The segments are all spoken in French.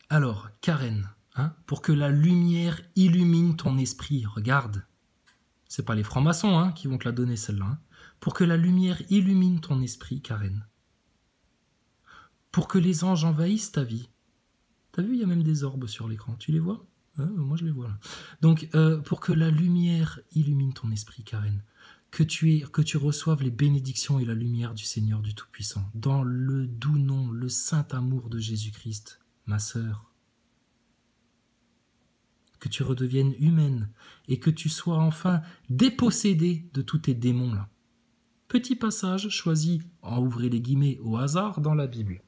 Alors, Karen, hein, pour que la lumière illumine ton esprit, regarde. C'est pas les francs-maçons hein, qui vont te la donner celle-là. Hein. Pour que la lumière illumine ton esprit, Karen. Pour que les anges envahissent ta vie. T'as vu, il y a même des orbes sur l'écran. Tu les vois? Moi, je les vois là. Donc, pour que la lumière illumine ton esprit, Karen, que tu reçoives les bénédictions et la lumière du Seigneur du Tout-Puissant, dans le doux nom, le saint amour de Jésus-Christ, ma sœur. Que tu redeviennes humaine et que tu sois enfin dépossédée de tous tes démons là. Petit passage choisi, en ouvrez les guillemets, au hasard dans la Bible.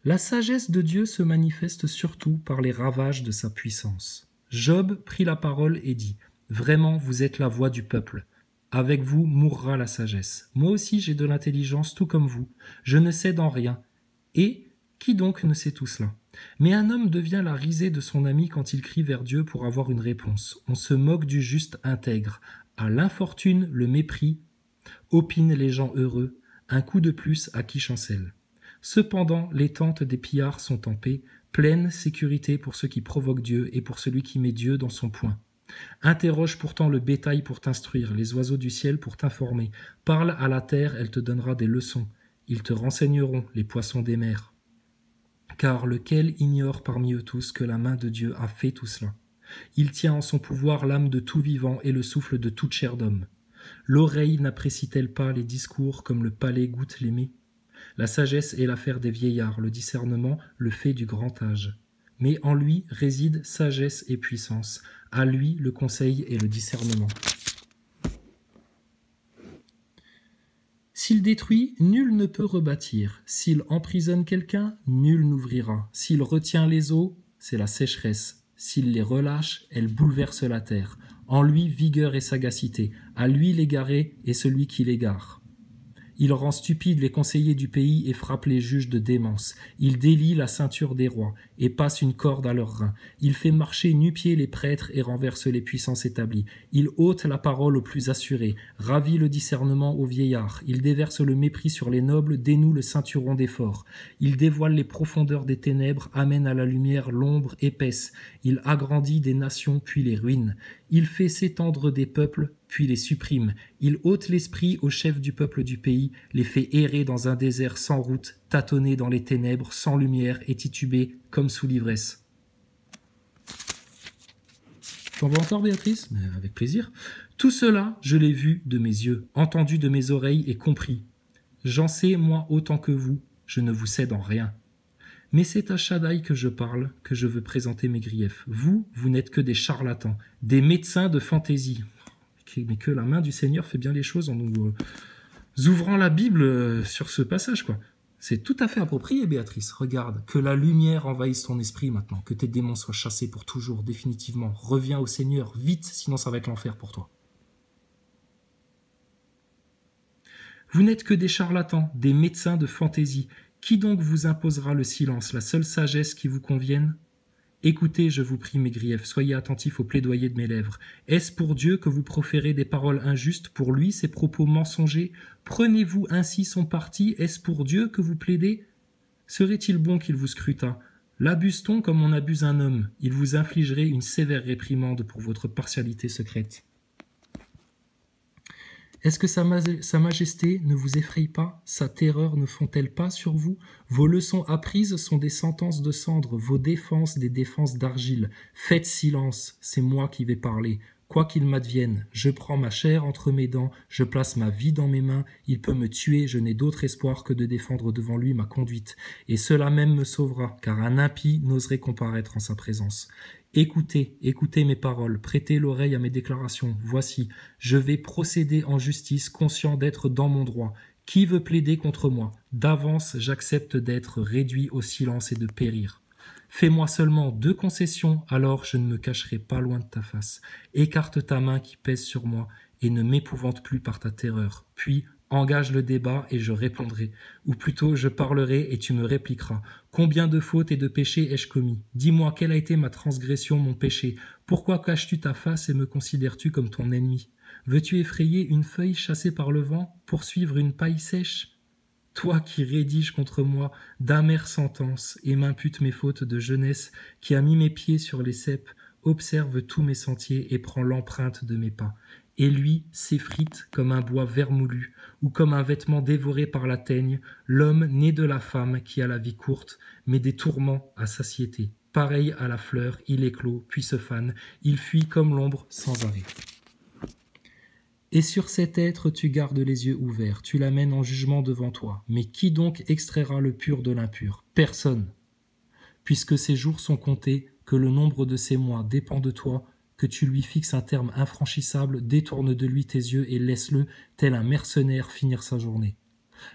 La sagesse de Dieu se manifeste surtout par les ravages de sa puissance. Job prit la parole et dit « Vraiment, vous êtes la voix du peuple. Avec vous mourra la sagesse. Moi aussi j'ai de l'intelligence tout comme vous. Je ne cède en rien. Et qui donc ne sait tout cela ? Mais un homme devient la risée de son ami quand il crie vers Dieu pour avoir une réponse. On se moque du juste intègre. À l'infortune, le mépris, opinent les gens heureux. Un coup de plus à qui chancelle. Cependant, les tentes des pillards sont en paix, pleine sécurité pour ceux qui provoquent Dieu et pour celui qui met Dieu dans son poing. Interroge pourtant le bétail pour t'instruire, les oiseaux du ciel pour t'informer. Parle à la terre, elle te donnera des leçons. Ils te renseigneront, les poissons des mers. Car lequel ignore parmi eux tous que la main de Dieu a fait tout cela? Il tient en son pouvoir l'âme de tout vivant et le souffle de toute chair d'homme. L'oreille n'apprécie-t-elle pas les discours comme le palais goûte les mets? La sagesse est l'affaire des vieillards, le discernement le fait du grand âge. Mais en lui résident sagesse et puissance, à lui le conseil et le discernement. S'il détruit, nul ne peut rebâtir. S'il emprisonne quelqu'un, nul n'ouvrira. S'il retient les eaux, c'est la sécheresse. S'il les relâche, elle bouleverse la terre. En lui vigueur et sagacité, à lui l'égaré et celui qui l'égare. Il rend stupides les conseillers du pays et frappe les juges de démence. Il délie la ceinture des rois et passe une corde à leurs reins. Il fait marcher nu-pieds les prêtres et renverse les puissances établies. Il ôte la parole aux plus assurés, ravit le discernement aux vieillards. Il déverse le mépris sur les nobles, dénoue le ceinturon des forts. Il dévoile les profondeurs des ténèbres, amène à la lumière l'ombre épaisse. Il agrandit des nations puis les ruine. Il fait s'étendre des peuples puis les supprime. Il ôte l'esprit aux chefs du peuple du pays, les fait errer dans un désert sans route, tâtonner dans les ténèbres, sans lumière et tituber comme sous l'ivresse. T'en veux encore, Béatrice? Mais avec plaisir. Tout cela, je l'ai vu de mes yeux, entendu de mes oreilles et compris. J'en sais, moi, autant que vous, je ne vous cède en rien. Mais c'est à Shaddai que je parle, que je veux présenter mes griefs. Vous, vous n'êtes que des charlatans, des médecins de fantaisie. Mais que la main du Seigneur fait bien les choses en nous ouvrant la Bible sur ce passage, quoi. C'est tout à fait approprié, Béatrice. Regarde, que la lumière envahisse ton esprit maintenant, que tes démons soient chassés pour toujours, définitivement. Reviens au Seigneur, vite, sinon ça va être l'enfer pour toi. Vous n'êtes que des charlatans, des médecins de fantaisie. Qui donc vous imposera le silence, la seule sagesse qui vous convienne ? Écoutez, je vous prie, mes griefs, soyez attentifs au plaidoyer de mes lèvres. Est-ce pour Dieu que vous proférez des paroles injustes, pour lui ses propos mensongers? Prenez-vous ainsi son parti? Est-ce pour Dieu que vous plaidez? Serait-il bon qu'il vous scrutât? L'abuse-t-on comme on abuse un homme? Il vous infligerait une sévère réprimande pour votre partialité secrète. Est-ce que sa majesté ne vous effraie pas? Sa terreur ne font-elles pas sur vous? Vos leçons apprises sont des sentences de cendre, vos défenses des défenses d'argile. Faites silence, c'est moi qui vais parler. Quoi qu'il m'advienne, je prends ma chair entre mes dents, je place ma vie dans mes mains, il peut me tuer, je n'ai d'autre espoir que de défendre devant lui ma conduite. Et cela même me sauvera, car un impie n'oserait comparaître en sa présence. Écoutez, écoutez mes paroles, prêtez l'oreille à mes déclarations. Voici, je vais procéder en justice, conscient d'être dans mon droit. Qui veut plaider contre moi? D'avance, j'accepte d'être réduit au silence et de périr. Fais-moi seulement 2 concessions, alors je ne me cacherai pas loin de ta face. Écarte ta main qui pèse sur moi et ne m'épouvante plus par ta terreur. Puis, engage le débat et je répondrai. Ou plutôt, je parlerai et tu me répliqueras. Combien de fautes et de péchés ai-je commis? Dis-moi, quelle a été ma transgression, mon péché? Pourquoi caches-tu ta face et me considères-tu comme ton ennemi? Veux-tu effrayer une feuille chassée par le vent, poursuivre une paille sèche? toi qui rédiges contre moi d'amères sentences et m'imputes mes fautes de jeunesse, qui as mis mes pieds sur les ceps, observe tous mes sentiers et prend l'empreinte de mes pas. Et lui s'effrite comme un bois vermoulu ou comme un vêtement dévoré par la teigne, l'homme né de la femme qui a la vie courte, mais des tourments à satiété. Pareil à la fleur, il éclot, puis se fane, il fuit comme l'ombre sans arrêt. Et sur cet être tu gardes les yeux ouverts, tu l'amènes en jugement devant toi. Mais qui donc extraira le pur de l'impur? Personne. Puisque ses jours sont comptés, que le nombre de ses mois dépend de toi, que tu lui fixes un terme infranchissable, détourne de lui tes yeux et laisse-le, tel un mercenaire, finir sa journée.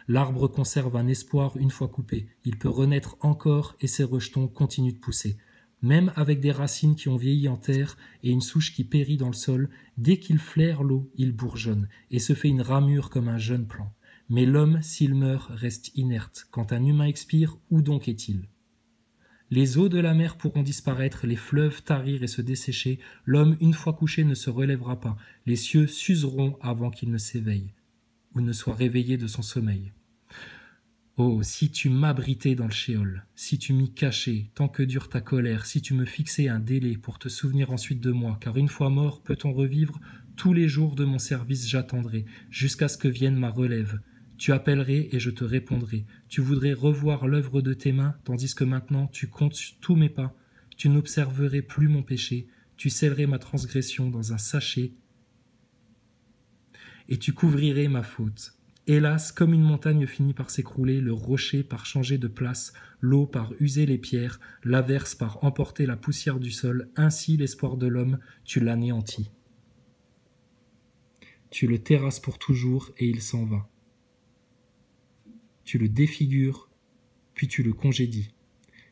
L'arbre conserve un espoir une fois coupé, il peut renaître encore et ses rejetons continuent de pousser. Même avec des racines qui ont vieilli en terre et une souche qui périt dans le sol, dès qu'il flaire l'eau, il bourgeonne et se fait une ramure comme un jeune plant. Mais l'homme, s'il meurt, reste inerte. Quand un humain expire, où donc est-il? Les eaux de la mer pourront disparaître, les fleuves tarir et se dessécher, l'homme, une fois couché, ne se relèvera pas, les cieux s'useront avant qu'il ne s'éveille, ou ne soit réveillé de son sommeil. Oh, si tu m'abritais dans le shéol, si tu m'y cachais, tant que dure ta colère, si tu me fixais un délai pour te souvenir ensuite de moi, car une fois mort, peut-on revivre? Tous les jours de mon service j'attendrai, jusqu'à ce que vienne ma relève. Tu appellerais et je te répondrai. Tu voudrais revoir l'œuvre de tes mains, tandis que maintenant tu comptes tous mes pas. Tu n'observerais plus mon péché, tu scellerais ma transgression dans un sachet, et tu couvrirais ma faute. Hélas, comme une montagne finit par s'écrouler, le rocher par changer de place, l'eau par user les pierres, l'averse par emporter la poussière du sol, ainsi l'espoir de l'homme, tu l'anéantis. Tu le terrasses pour toujours et il s'en va. Tu le défigures, puis tu le congédies.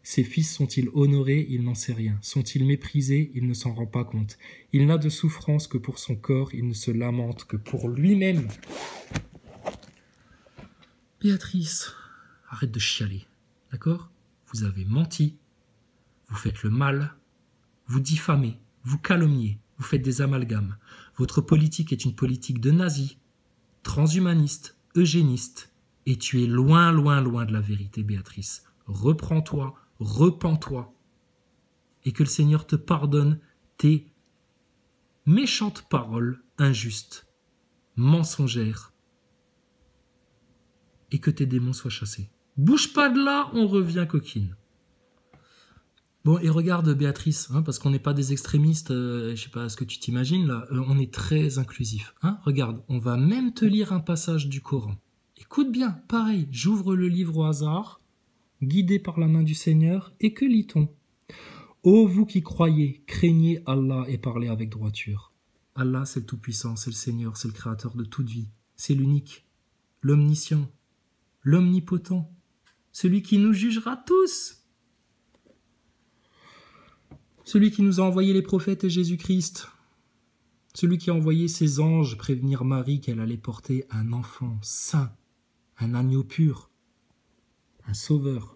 Ses fils sont-ils honorés? Il n'en sait rien. Sont-ils méprisés? Il ne s'en rend pas compte. Il n'a de souffrance que pour son corps, il ne se lamente que pour lui-même. Béatrice, arrête de chialer, d'accord? Vous avez menti, vous faites le mal, vous diffamez, vous calomniez, vous faites des amalgames. Votre politique est une politique de nazis, transhumaniste, eugéniste, et tu es loin, loin, loin de la vérité, Béatrice. Reprends-toi, repens-toi, et que le Seigneur te pardonne tes méchantes paroles injustes, mensongères, et que tes démons soient chassés. Bouge pas de là, on revient coquine. Bon, et regarde Béatrice, hein, parce qu'on n'est pas des extrémistes, je sais pas ce que tu t'imagines là, on est très inclusif. Hein, regarde, on va même te lire un passage du Coran. Écoute bien, pareil, j'ouvre le livre au hasard, guidé par la main du Seigneur, et que lit-on? Ô vous qui croyez, craignez Allah et parlez avec droiture. Allah, c'est le Tout-Puissant, c'est le Seigneur, c'est le Créateur de toute vie, c'est l'unique, l'omniscient, l'omnipotent, celui qui nous jugera tous, celui qui nous a envoyé les prophètes et Jésus-Christ, celui qui a envoyé ses anges prévenir Marie qu'elle allait porter un enfant saint, un agneau pur, un sauveur.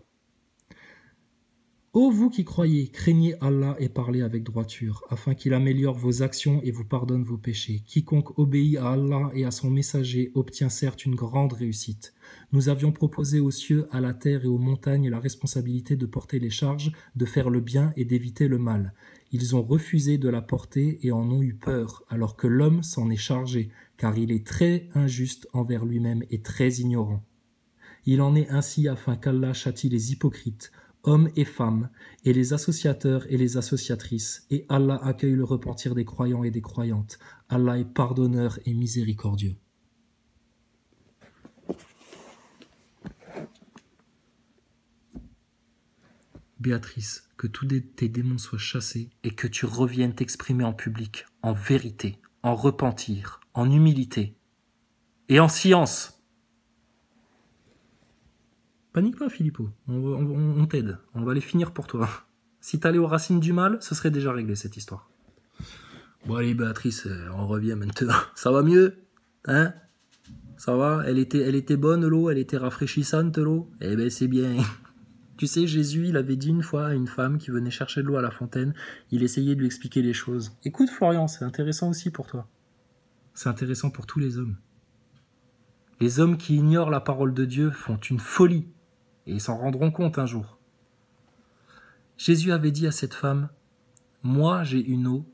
Ô vous qui croyez, craignez Allah et parlez avec droiture, afin qu'il améliore vos actions et vous pardonne vos péchés. Quiconque obéit à Allah et à son messager obtient certes une grande réussite. Nous avions proposé aux cieux, à la terre et aux montagnes la responsabilité de porter les charges, de faire le bien et d'éviter le mal. Ils ont refusé de la porter et en ont eu peur, alors que l'homme s'en est chargé, car il est très injuste envers lui-même et très ignorant. Il en est ainsi afin qu'Allah châtie les hypocrites, hommes et femmes, et les associateurs et les associatrices, et Allah accueille le repentir des croyants et des croyantes. Allah est pardonneur et miséricordieux. Béatrice, que tous tes démons soient chassés et que tu reviennes t'exprimer en public, en vérité, en repentir, en humilité et en science. Panique pas, Philippot, on t'aide, on va les finir pour toi. Si t'allais aux racines du mal, ce serait déjà réglé cette histoire. Bon allez Béatrice, on revient maintenant. Ça va mieux? Hein? Ça va? Elle était bonne l'eau, elle était rafraîchissante l'eau? Eh ben c'est bien. Tu sais, Jésus, il avait dit une fois à une femme qui venait chercher de l'eau à la fontaine, il essayait de lui expliquer les choses. Écoute Florian, c'est intéressant aussi pour toi. C'est intéressant pour tous les hommes. Les hommes qui ignorent la parole de Dieu font une folie, et ils s'en rendront compte un jour. Jésus avait dit à cette femme, « Moi, j'ai une eau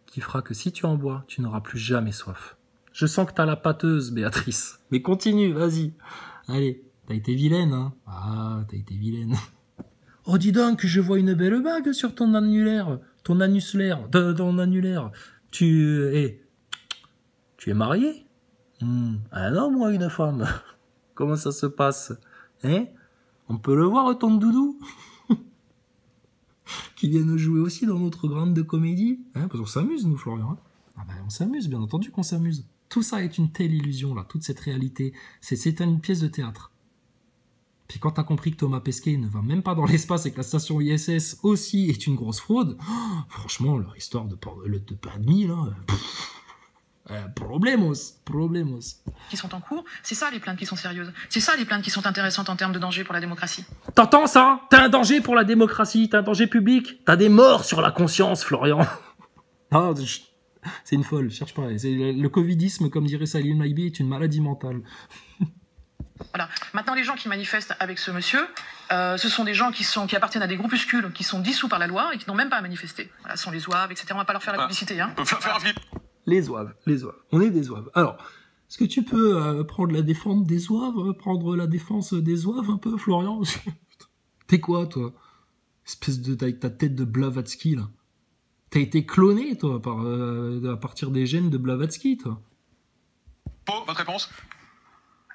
qui fera que si tu en bois, tu n'auras plus jamais soif. » Je sens que t'as la pâteuse, Béatrice. Mais continue, vas-y. Allez, t'as été vilaine, hein? Ah, t'as été vilaine. Oh, dis donc, je vois une belle bague sur ton annulaire. Ton anusulaire. Ton annulaire. Tu es marié? Un homme ou une femme? Comment ça se passe? Hein? On peut le voir, ton doudou? Qui viennent jouer aussi dans notre grande comédie? Hein? Parce qu'on s'amuse, nous, Florian. Hein? Ah ben, on s'amuse, bien entendu qu'on s'amuse. Tout ça est une telle illusion, là, toute cette réalité. C'est une pièce de théâtre. Puis quand t'as compris que Thomas Pesquet ne va même pas dans l'espace et que la station ISS aussi est une grosse fraude, franchement, leur histoire de pain de mie, là... Problemos. Qui sont en cours, c'est ça les plaintes qui sont sérieuses. C'est ça les plaintes qui sont intéressantes en termes de danger pour la démocratie. T'entends ça? T'as un danger pour la démocratie, t'as un danger public, t'as des morts sur la conscience, Florian. Non, c'est une folle, cherche pas. Le covidisme, comme dirait Salim Laibi, est une maladie mentale. Voilà. Maintenant, les gens qui manifestent avec ce monsieur, ce sont des gens qui appartiennent à des groupuscules qui sont dissous par la loi et qui n'ont même pas à manifester. Voilà, ce sont les zouaves, etc. On va pas leur faire la publicité. Hein. Les zouaves. On est des zouaves. Alors, est-ce que tu peux prendre la défense des zouaves, prendre la défense des zouaves un peu, Florian? T'es quoi, toi? Espèce de... avec ta tête de Blavatsky, là. T'as été cloné, toi, à partir des gènes de Blavatsky, toi. Votre réponse?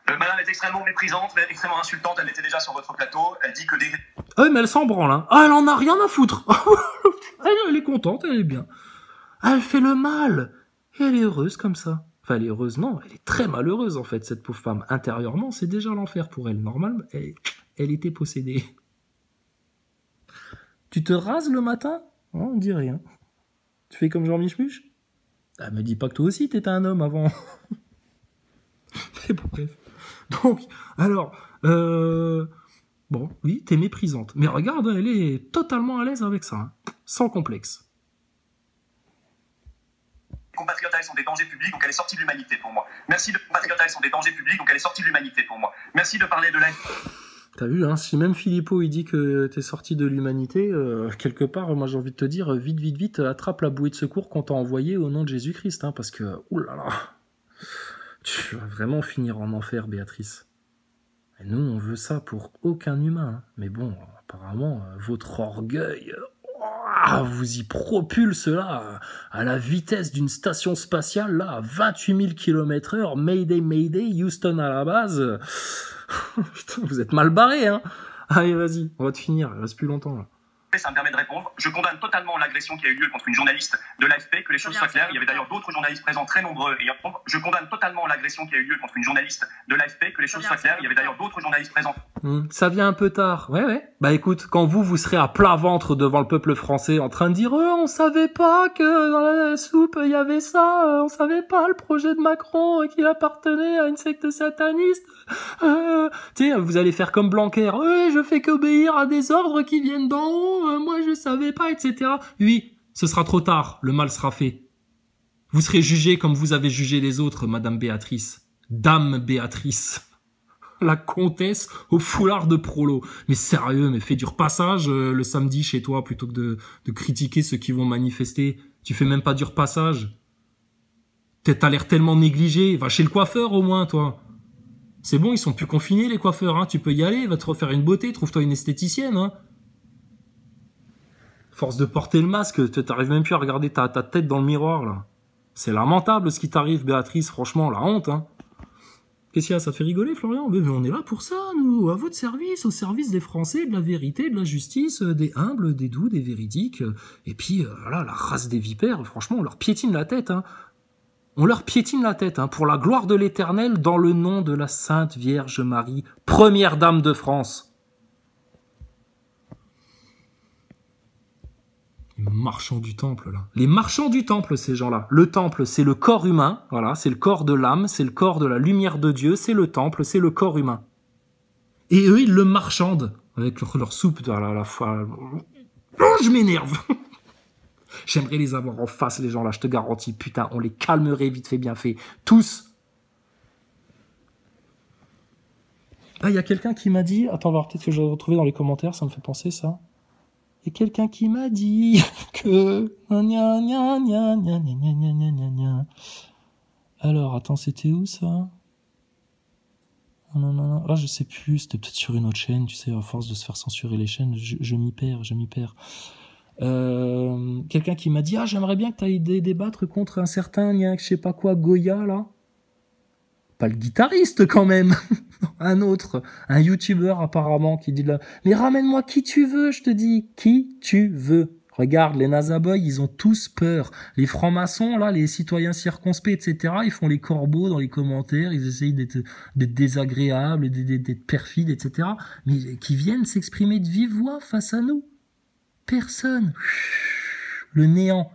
Madame est extrêmement méprisante, mais extrêmement insultante. Elle était déjà sur votre plateau. Elle dit que des... Ah oui, mais elle s'en branle, hein. Ah, elle en a rien à foutre. Elle est contente, elle est bien. Elle fait le mal. Et elle est heureuse comme ça. Enfin, elle est heureuse, non. Elle est très malheureuse, en fait, cette pauvre femme. Intérieurement, c'est déjà l'enfer pour elle. Normalement, elle était possédée. Tu te rases le matin? Oh, on dit rien. Tu fais comme Jean Michmuche? Ah, me dis pas que toi aussi, t'étais un homme avant. Mais bon, bref. Donc, alors, bon, oui, t'es méprisante. Mais regarde, elle est totalement à l'aise avec ça, hein, sans complexe. Les compatriotes, elles sont des dangers publics, donc elle est sortie de l'humanité pour moi. Merci de... compatriotes, elles sont des dangers publics, donc elle est sortie de l'humanité pour moi. Merci de parler de la... T'as vu, hein, si même Philippot, il dit que t'es sorti de l'humanité, quelque part, moi j'ai envie de te dire, vite, attrape la bouée de secours qu'on t'a envoyée au nom de Jésus-Christ, hein, parce que, oulala, tu vas vraiment finir en enfer, Béatrice. Et nous, on veut ça pour aucun humain. Hein. Mais bon, apparemment, votre orgueil vous y propulse là, à la vitesse d'une station spatiale, là, à 28 000 km/h, Mayday, Houston à la base. Putain, vous êtes mal barré, hein. Allez, vas-y, on va te finir, il reste plus longtemps, là. Ça me permet de répondre. Je condamne totalement l'agression qui a eu lieu contre une journaliste de l'AFP, que les choses soient claires. Il y avait d'ailleurs d'autres journalistes présents très nombreux. Et je condamne totalement l'agression qui a eu lieu contre une journaliste de l'AFP, que les choses soient claires. Il y avait d'ailleurs d'autres journalistes présents. Ça vient un peu tard. Ouais. Bah écoute, quand vous serez à plat ventre devant le peuple français en train de dire on savait pas que dans la soupe il y avait ça, on savait pas le projet de Macron qu'il appartenait à une secte sataniste. Tu sais, vous allez faire comme Blanquer. Je fais qu'obéir à des ordres qui viennent d'en haut. Moi je savais pas, etc. Oui, ce sera trop tard, le mal sera fait. Vous serez jugé comme vous avez jugé les autres, Madame Béatrice. Dame Béatrice. La comtesse au foulard de prolo. Mais sérieux, mais fais du repassage le samedi chez toi plutôt que de critiquer ceux qui vont manifester. Tu fais même pas du repassage. T'as l'air tellement négligé. Va chez le coiffeur au moins, toi. C'est bon, ils sont plus confinés les coiffeurs, hein. Tu peux y aller, va te refaire une beauté, trouve-toi une esthéticienne, hein. Force de porter le masque, t'arrives même plus à regarder ta tête dans le miroir, là. C'est lamentable ce qui t'arrive, Béatrice, franchement, la honte, hein. Qu'est-ce qu'il y a, ça te fait rigoler, Florian? Mais on est là pour ça, nous, à votre service, au service des Français, de la vérité, de la justice, des humbles, des doux, des véridiques. Et puis, voilà, la race des vipères, franchement, on leur piétine la tête, hein. On leur piétine la tête, hein, pour la gloire de l'Éternel, dans le nom de la Sainte Vierge Marie, première dame de France. Les marchands du temple, là. Les marchands du temple, ces gens-là. Le temple, c'est le corps humain, voilà, c'est le corps de l'âme, c'est le corps de la lumière de Dieu, c'est le temple, c'est le corps humain. Et eux, ils le marchandent, avec leur soupe à la fois. Oh, je m'énerve. J'aimerais les avoir en face, les gens-là, je te garantis. Putain, on les calmerait vite fait, bien fait. Tous. Ah, il y a quelqu'un qui m'a dit... Attends, on va voir, peut-être que je vais retrouver dans les commentaires, ça me fait penser, ça. Il y a quelqu'un qui m'a dit que... Alors, attends, c'était où, ça? Non. Ah, je sais plus, c'était peut-être sur une autre chaîne, tu sais, à force de se faire censurer les chaînes, je m'y perds. Quelqu'un qui m'a dit, ah, j'aimerais bien que tu ailles débattre contre un certain, je sais pas quoi, Goya, là. Pas le guitariste, quand même. Un autre, un youtubeur, apparemment, qui dit là, mais ramène-moi qui tu veux, je te dis, qui tu veux. Regarde, les Nazaboys, ils ont tous peur. Les francs-maçons, là, les citoyens circonspects, etc., ils font les corbeaux dans les commentaires, ils essayent d'être désagréables, d'être perfides, etc., mais qui viennent s'exprimer de vive voix face à nous. Personne. Le néant.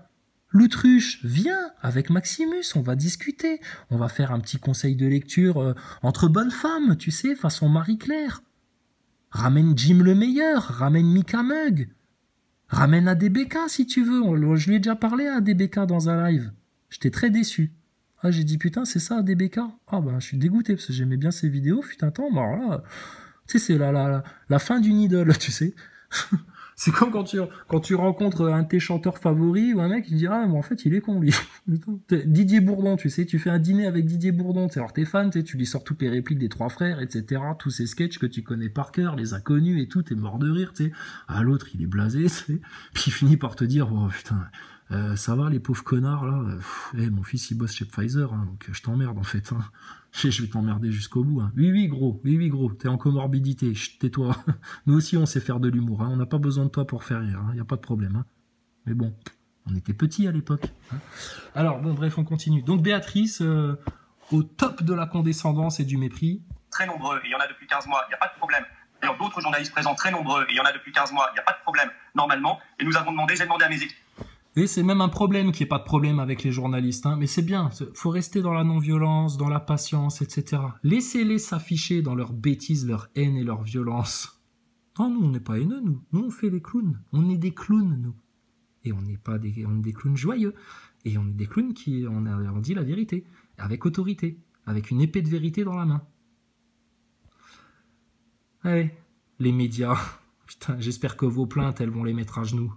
L'autruche, viens avec Maximus, on va discuter. On va faire un petit conseil de lecture entre bonnes femmes, tu sais, façon Marie-Claire. Ramène Jim le meilleur, ramène Mika Mug. Ramène ADBK si tu veux. Je lui ai déjà parlé à ADBK dans un live. J'étais très déçu. Ah, j'ai dit putain, c'est ça ADBK? Ah ben, je suis dégoûté parce que j'aimais bien ses vidéos. Putain, attends, mais alors là, tu sais, c'est la fin d'une idole, tu sais. C'est comme quand tu rencontres un de tes chanteurs favoris ou un mec qui dit ah mais en fait il est con lui. Didier Bourdon, tu sais, tu fais un dîner avec Didier Bourdon, alors t'es fan, tu lui sors toutes les répliques des Trois Frères, etc. Tous ces sketchs que tu connais par cœur, les inconnus et tout, t'es mort de rire, tu sais. Ah l'autre il est blasé, tu sais. Puis il finit par te dire oh putain. Ça va les pauvres connards là, mon fils il bosse chez Pfizer, hein, donc je t'emmerde en fait, hein. Je vais t'emmerder jusqu'au bout, hein. Oui gros, t'es en comorbidité, chut, tais-toi. Nous aussi on sait faire de l'humour, hein. On n'a pas besoin de toi pour faire rire, hein. Y a pas de problème, hein. Mais bon, on était petits à l'époque, hein. Alors bon bref on continue. Donc Béatrice, au top de la condescendance et du mépris. Très nombreux, et il y en a depuis 15 mois, il n'y a pas de problème. D'ailleurs d'autres journalistes présents très nombreux, et il y en a depuis 15 mois, il n'y a pas de problème, normalement. Et j'ai demandé à mes équipes. Et c'est même un problème qu'il n'y ait pas de problème avec les journalistes, hein. Mais c'est bien, faut rester dans la non-violence, dans la patience, etc. Laissez-les s'afficher dans leurs bêtises, leur haine et leur violence. Non, nous, on n'est pas haineux, nous. Nous, on fait les clowns. On est des clowns, nous. Et on est des clowns joyeux. Et on est des clowns on dit la vérité, avec autorité, avec une épée de vérité dans la main. Allez, les médias. Putain, j'espère que vos plaintes, elles vont les mettre à genoux.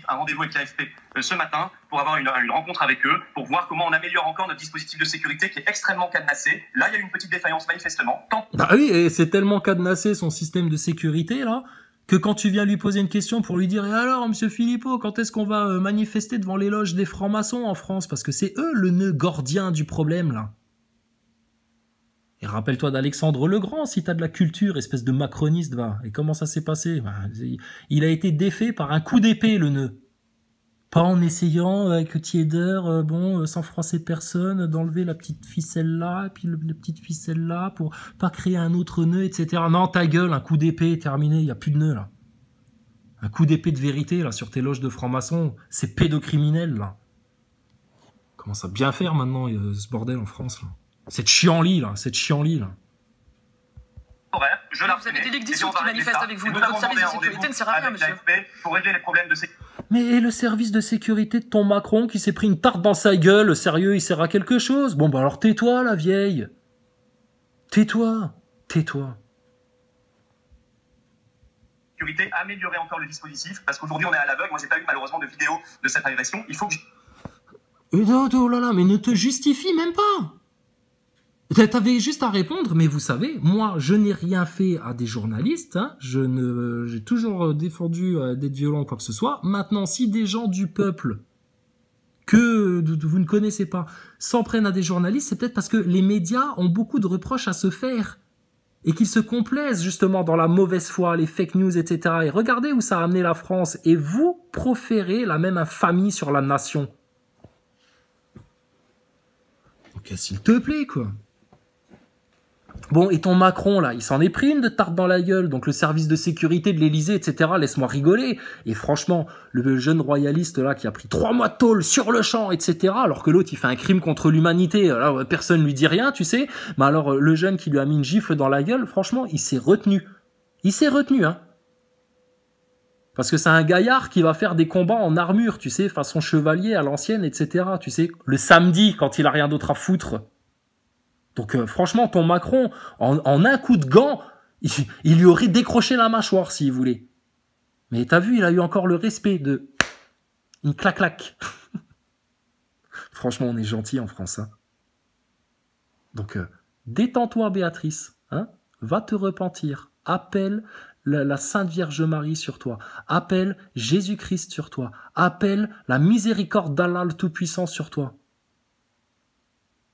Un rendez-vous avec l'AFP ce matin pour avoir une rencontre avec eux, pour voir comment on améliore encore notre dispositif de sécurité qui est extrêmement cadenassé. Là, il y a eu une petite défaillance manifestement. Ah oui, et c'est tellement cadenassé son système de sécurité là, que quand tu viens lui poser une question pour lui dire « Et alors, monsieur Philippot, quand est-ce qu'on va manifester devant les loges des francs-maçons en France ?» Parce que c'est eux le nœud gordien du problème là. Et rappelle-toi d'Alexandre le Grand, si t'as de la culture, espèce de macroniste, va. Et comment ça s'est passé? Il a été défait par un coup d'épée, le nœud. Pas en essayant, avec tiédeur, sans froisser personne, d'enlever la petite ficelle là, et puis la petite ficelle là, pour pas créer un autre nœud, etc. Non, ta gueule, un coup d'épée, terminé, y a plus de nœud, là. Un coup d'épée de vérité, là, sur tes loges de francs-maçons, c'est pédocriminel, là. Commence à bien faire, maintenant, ce bordel en France, là. Cette chienlit là. Je la vous avez des délictions qui manifestent avec vous. Donc votre service de sécurité ne sert à rien, monsieur. Pour régler les problèmes de sécurité. Mais le service de sécurité de ton Macron qui s'est pris une tarte dans sa gueule, sérieux, il sert à quelque chose? Bon bah alors tais-toi la vieille. Tais-toi. Sécurité, améliorer encore le dispositif, parce qu'aujourd'hui on est à l'aveugle. Moi j'ai pas eu malheureusement de vidéo de cette agression. Il faut que oh là là, mais ne te justifie même pas. T'avais juste à répondre, mais vous savez, moi, je n'ai rien fait à des journalistes, hein, j'ai toujours défendu d'être violent ou quoi que ce soit. Maintenant, si des gens du peuple que vous ne connaissez pas s'en prennent à des journalistes, c'est peut-être parce que les médias ont beaucoup de reproches à se faire et qu'ils se complaisent justement dans la mauvaise foi, les fake news, etc. Et regardez où ça a amené la France, et vous proférez la même infamie sur la nation. Donc, s'il te plaît, quoi. Bon, et ton Macron, là, il s'en est pris une de tarte dans la gueule, donc le service de sécurité de l'Élysée, etc., laisse-moi rigoler. Et franchement, le jeune royaliste, là, qui a pris 3 mois de tôle sur le champ, etc., alors que l'autre, il fait un crime contre l'humanité, là, personne lui dit rien, tu sais. Mais alors, le jeune qui lui a mis une gifle dans la gueule, franchement, il s'est retenu. Hein. Parce que c'est un gaillard qui va faire des combats en armure, tu sais, façon chevalier à l'ancienne, etc., tu sais. Le samedi, quand il a rien d'autre à foutre. Donc franchement, ton Macron, en un coup de gant, il lui aurait décroché la mâchoire s'il voulait. Mais t'as vu, il a eu encore le respect de... Une clac-clac. Franchement, on est gentil en France. Hein. Donc, détends-toi, Béatrice. Hein. Va te repentir. Appelle la Sainte Vierge Marie sur toi. Appelle Jésus-Christ sur toi. Appelle la miséricorde d'Allah le Tout-Puissant sur toi.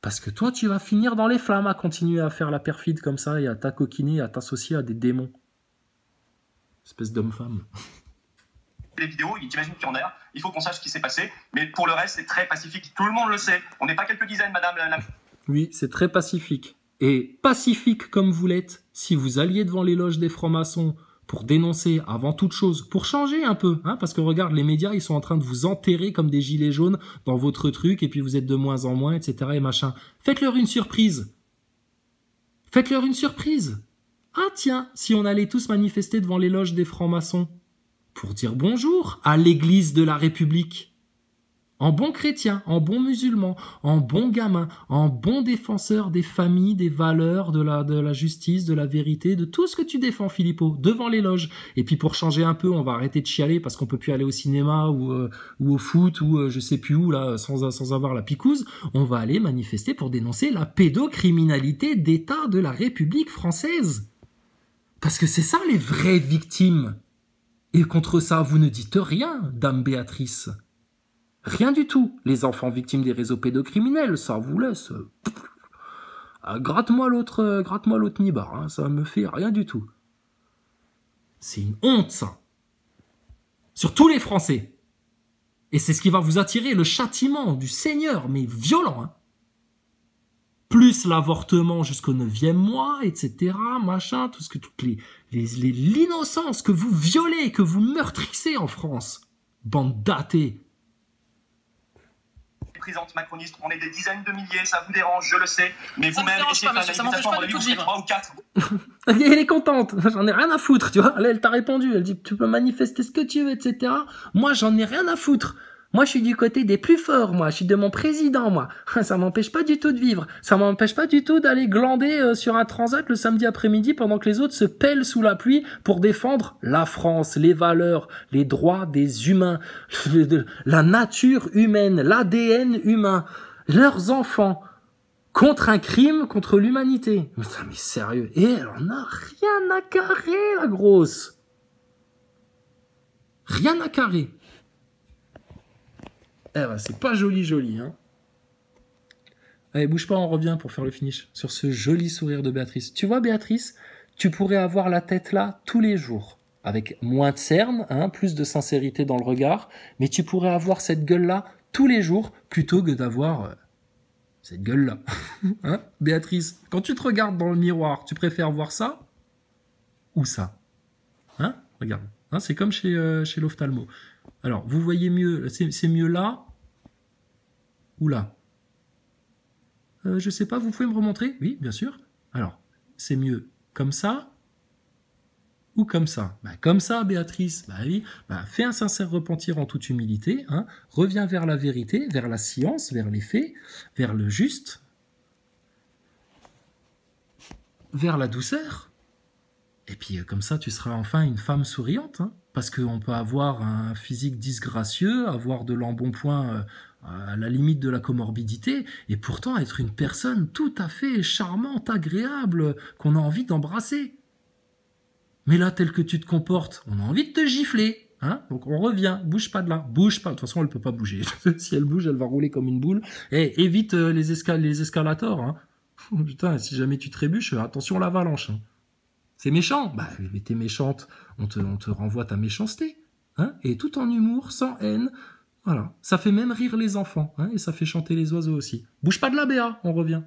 Parce que toi, tu vas finir dans les flammes à continuer à faire la perfide comme ça et à t'acoquiner, à t'associer à des démons. Espèce d'homme-femme. Les vidéos, t'imagines qu'il y en a, il faut qu'on sache ce qui s'est passé, mais pour le reste, c'est très pacifique. Tout le monde le sait. On n'est pas quelques dizaines, madame. Oui, c'est très pacifique. Et pacifique comme vous l'êtes, si vous alliez devant les loges des francs-maçons pour dénoncer avant toute chose, pour changer un peu, hein, parce que regarde, les médias, ils sont en train de vous enterrer comme des gilets jaunes dans votre truc, et puis vous êtes de moins en moins, etc. et machin. Faites-leur une surprise. Faites-leur une surprise. Ah tiens, si on allait tous manifester devant les loges des francs-maçons, pour dire bonjour à l'église de la République. En bon chrétien, en bon musulman, en bon gamin, en bon défenseur des familles, des valeurs, de la justice, de la vérité, de tout ce que tu défends, Philippot, devant les loges. Et puis pour changer un peu, on va arrêter de chialer parce qu'on peut plus aller au cinéma ou au foot ou je sais plus où là sans avoir la picouse. On va aller manifester pour dénoncer la pédocriminalité d'État de la République française. Parce que c'est ça les vraies victimes. Et contre ça, vous ne dites rien, dame Béatrice. Rien du tout. Les enfants victimes des réseaux pédocriminels, ça vous laisse. Gratte-moi l'autre nibar, hein, ça me fait rien du tout. C'est une honte, ça. Sur tous les Français. Et c'est ce qui va vous attirer le châtiment du Seigneur, mais violent, hein. Plus l'avortement jusqu'au 9e mois, etc., machin, tout ce que toutes l'innocence que vous violez, que vous meurtrissez en France. Bande d'athées. Présente macroniste, on est des dizaines de milliers, ça vous dérange, je le sais, mais vous-même, essayez de faire ça m'empêche pas du tout de vivre. 3 ou 4. Elle est contente, j'en ai rien à foutre, tu vois. Elle t'a répondu, elle dit tu peux manifester ce que tu veux, etc. Moi, j'en ai rien à foutre. Moi, je suis du côté des plus forts, moi. Je suis de mon président, moi. Ça m'empêche pas du tout de vivre. Ça m'empêche pas du tout d'aller glander sur un transat le samedi après-midi pendant que les autres se pèlent sous la pluie pour défendre la France, les valeurs, les droits des humains, la nature humaine, l'ADN humain, leurs enfants, contre un crime contre l'humanité. Mais sérieux. Et elle en a rien à carrer, la grosse. Rien à carrer. Eh ben, c'est pas joli, hein. Allez, bouge pas, on revient pour faire le finish sur ce joli sourire de Béatrice. Tu vois, Béatrice, tu pourrais avoir la tête là tous les jours, avec moins de cernes, hein, plus de sincérité dans le regard, mais tu pourrais avoir cette gueule-là tous les jours, plutôt que d'avoir cette gueule-là. Hein, Béatrice, quand tu te regardes dans le miroir, tu préfères voir ça ou ça? Hein, regarde, hein, c'est comme chez l'ophtalmo. Alors, vous voyez mieux, c'est mieux là ou là? Je sais pas, vous pouvez me remontrer? Oui, bien sûr. Alors, c'est mieux comme ça ou comme ça? Bah, comme ça, Béatrice. Bah oui. Bah, fais un sincère repentir en toute humilité. Hein. Reviens vers la vérité, vers la science, vers les faits, vers le juste, vers la douceur. Et puis, comme ça, tu seras enfin une femme souriante, hein. Parce qu'on peut avoir un physique disgracieux, avoir de l'embonpoint à la limite de la comorbidité, et pourtant être une personne tout à fait charmante, agréable, qu'on a envie d'embrasser. Mais là, tel que tu te comportes, on a envie de te gifler. Hein, donc on revient, bouge pas de là, bouge pas. De toute façon, elle peut pas bouger. Si elle bouge, elle va rouler comme une boule. Et évite les escalators. Hein. Putain, si jamais tu trébuches, attention l'avalanche. Hein. C'est méchant. Bah, mais t'es méchante. On te renvoie ta méchanceté. Hein, et tout en humour, sans haine. Voilà. Ça fait même rire les enfants. Hein, et ça fait chanter les oiseaux aussi. Bouge pas de là, Béa. On revient.